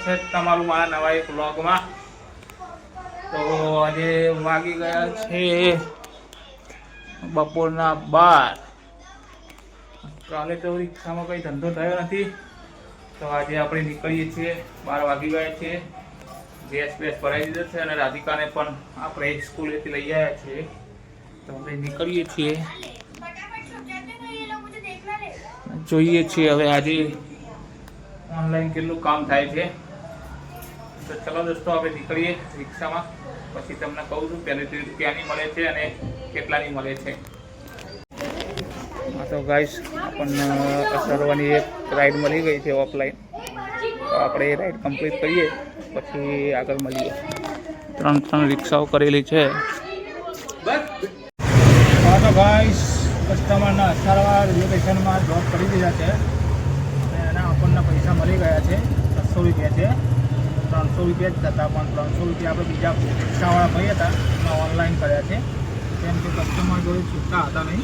છે તમારું મારા નવા એક વ્લોગમાં। તો આજે વાગી ગયા છે બપોરના 12। કાલે તો રિક્ષામાં કંઈ ધંધો થયો નથી, તો આજે આપણે નીકળીએ છીએ। 12 વાગી ગયા છે। ગેસ ભરાઈ દીધો છે અને રાધિકાને પણ આપણે સ્કૂલેથી લઈ આવ્યા છીએ, તો આપણે નીકળીએ છીએ। જોઈએ છીએ હવે આજે ઓનલાઈન કેટલું કામ થાય છે। તો ચલો દોસ્તો, આપણે નીકળીએ રિક્ષામાં, પછી તમને કહું છું પહેલેથી રૂપિયાની મળે છે અને કેટલાની મળે છે। હા તો ગાઈસ, આપણને સરવાની એક રાઈડ મળી ગઈ છે ઓફલાઈન, તો આપણે એ રાઈડ કમ્પ્લીટ કરીએ પછી આગળ મળીએ। 3 રિક્ષાઓ કરેલી છે। હા તો ગાઈસ, કસ્ટમરના સારવાર લોકેશનમાં ડ્રોપ કરી દીધા છે અને એના આપણને પૈસા મળી ગયા છે। 600 રૂપિયા છે। 300 રૂપિયા જ થતા, પણ 300 રૂપિયા આપણે બીજા રિક્ષાવાળા ભાઈ હતા એમાં ઓનલાઈન કર્યા છે, કેમ કે કસ્ટમર જોડે છૂટતા હતા નહીં।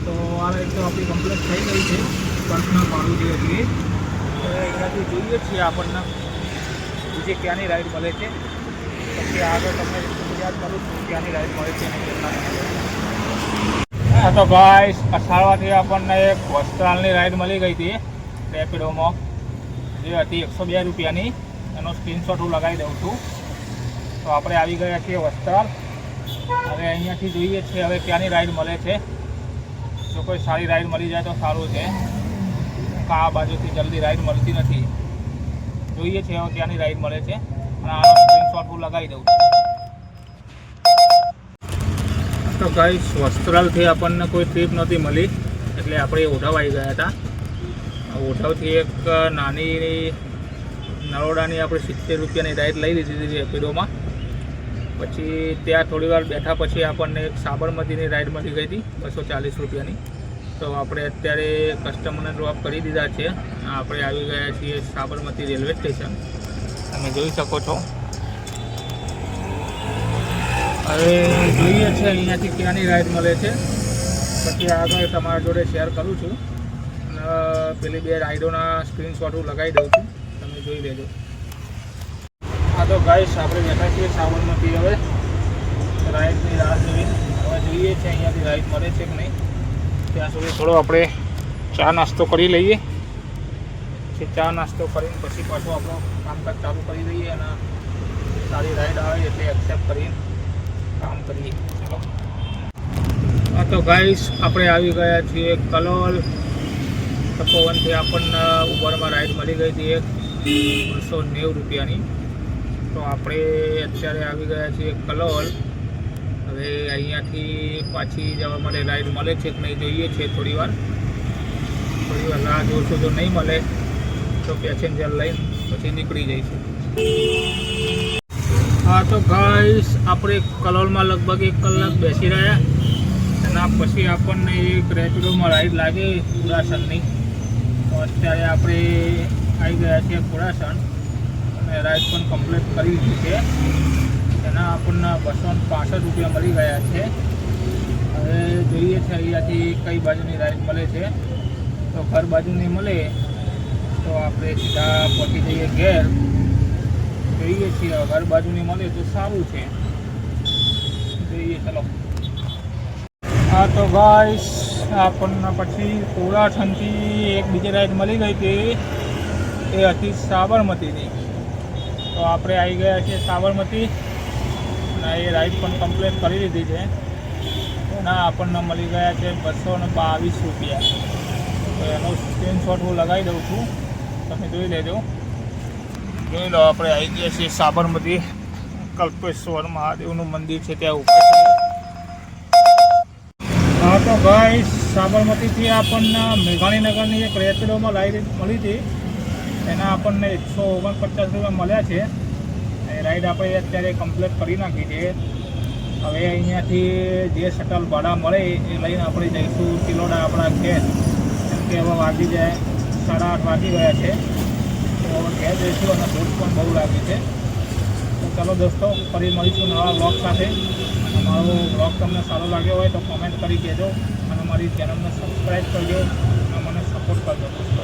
તો આ રાઈડ તો આપણી કમ્પ્લીટ થઈ ગઈ છે। પર્સનલ ભાડું જે હતી તો અહીંયાથી જોઈએ છીએ આપણને બીજી ક્યાંની રાઈડ મળે છે, પછી આગળ તમને યાદ કરું છું ક્યાંની રાઈડ મળે છે અને કેટલાની મળે છે। હા તો ગાઈસ, કસાળવાથી આપણને એક વસ્ત્રાલની રાઈડ મળી ગઈ હતી રેપિડોમાં, જે હતી 102 રૂપિયાની। એનો સ્ક્રીનશોટ હું લગાવી દઉં છું। તો આપણે આવી ગયા છીએ વસ્ત્રાલ। હવે અહીંયાથી જોઈએ છીએ હવે ક્યાંની રાઈડ મળે છે। જો કોઈ સારી રાઈડ મળી જાય તો સારું છે, આ બાજુથી જલ્દી રાઈડ મળતી નથી। જોઈએ છીએ હવે ક્યાંની રાઈડ મળે છે અને આનો સ્ક્રીનશોટ હું લગાવી દઉં છું। તો ગાઈસ, વસ્ત્રાલથી આપણને કોઈ ટ્રીપ નહોતી મળી, એટલે આપણે ઓઢવ આવી ગયા હતા। ઓઢવથી એક નાની નરોડાની આપણે 70 રૂપિયાની રાઈડ લઈ લીધી હતી રેપિડોમાં। પછી ત્યાં થોડી વાર બેઠા પછી આપણને એક સાબરમતીની રાઈડ મળી ગઈ હતી 240 રૂપિયાની। તો આપણે અત્યારે કસ્ટમરને ડ્રોપ કરી દીધા છે। આપણે આવી ગયા છીએ સાબરમતી રેલવે સ્ટેશન, તમે જોઈ શકો છો। હવે જોઈએ છે અહીંયાથી ક્યાંની રાઈડ મળે છે, પછી આગળ તમારા જોડે શેર કરું છું અને પેલી 2 રાઈડોના સ્ક્રીનશોટ હું લગાવી દઉં છું, તમે જોઈ લેજો। હા તો ગાઈસ, આપણે બેઠા છીએ સાબરમતી। હવે રાઈડની રાહ જોઈને હવે જોઈએ છે અહીંયાથી રાઈડ મળે છે કે નહીં। ત્યાં સુધી થોડો આપણે ચા નાસ્તો કરી લઈએ, પછી ચા નાસ્તો કરીને પછી પાછું આપણું કામકાજ ચાલુ કરી દઈએ અને સારી રાઈડ આવે એટલે એક્સેપ્ટ કરીને કામ કરીએ। ચલો। હા તો ગાઈસ, આપણે આવી ગયા છીએ કલોલ। તપોવનથી આપણને ઉબરમાં રાઈડ મળી ગઈ હતી એક 290 રૂપિયાની। તો આપણે અત્યારે આવી ગયા છીએ કલોલ। હવે અહીંયાથી પાછી જવા માટે રાઈડ મળે છે કે નહીં જોઈએ છીએ। થોડી વાર રાહ જોઈશું, જો નહીં મળે તો પેસેન્જર લઈને પછી નીકળી જઈશું। હા તો ગાઈસ, આપણે કલોલમાં લગભગ 1 કલાક બેસી રહ્યા, એના પછી આપણને એક રેપિડોમાં રાઈડ લાગે કુડાસનની। તો અત્યારે આપણે આવી ગયા છીએ કુડાસન અને રાઈડ પણ કમ્પ્લીટ કરી દીધી છે। એના આપણને 265 રૂપિયા મળી ગયા છે। હવે જોઈએ છે અહીંયાથી કઈ બાજુની રાઈડ મળે છે। તો ઘર બાજુની મળે તો આપણે સીધા પહોંચી જઈએ ઘેર। જોઈએ છીએ ઘર બાજુની મળે તો સારું છે, જોઈએ। ચલો। હા તો ગાઈસ, આપણને પછી કુડાસનથી એક બીજી રાઈડ મળી ગઈ હતી, એ હતી સાબરમતીની। તો આપણે આવી ગયા છીએ સાબરમતી અને એ રાઈડ પણ કમ્પ્લીટ કરી લીધી છે। એના આપણને મળી ગયા છે 222 રૂપિયા। તો એનો સ્ક્રીનશોટ હું લગાવી દઉં છું, તમે જોઈ લેજો। જોઈ લો, આપણે આવી ગયા છીએ સાબરમતી। કલ્પેશ્વર મહાદેવનું મંદિર છે ત્યાં ઉપર છે। હા તો ગાઈસ, સાબરમતીથી આપણને મેઘાણીનગરની એક રેપિડોમાં રાઈડ મળી હતી, એના આપણને 149 રૂપિયા મળ્યા છે। એ રાઈડ આપણે અત્યારે કમ્પ્લીટ કરી નાખી છે। હવે અહીંયાથી જે શટલ ભાડા મળે એ લઈને આપણે જઈશું તિલોડા આપણા ઘેર, કેમ કે હવે વાગી જાય 8:30 વાગી ગયા છે। તો ઘેર જઈશું અને ભૂખ પણ બહુ લાગી છે। તો ચાલો દોસ્તો, ફરી મળીશું નવા વ્લોગ સાથે। અમારો વ્લોગ તમને સારો લાગ્યો હોય તો કોમેન્ટ કરી કહેજો અને મારી ચેનલને સબસ્ક્રાઈબ કરજો અને મને સપોર્ટ કરજો દોસ્તો।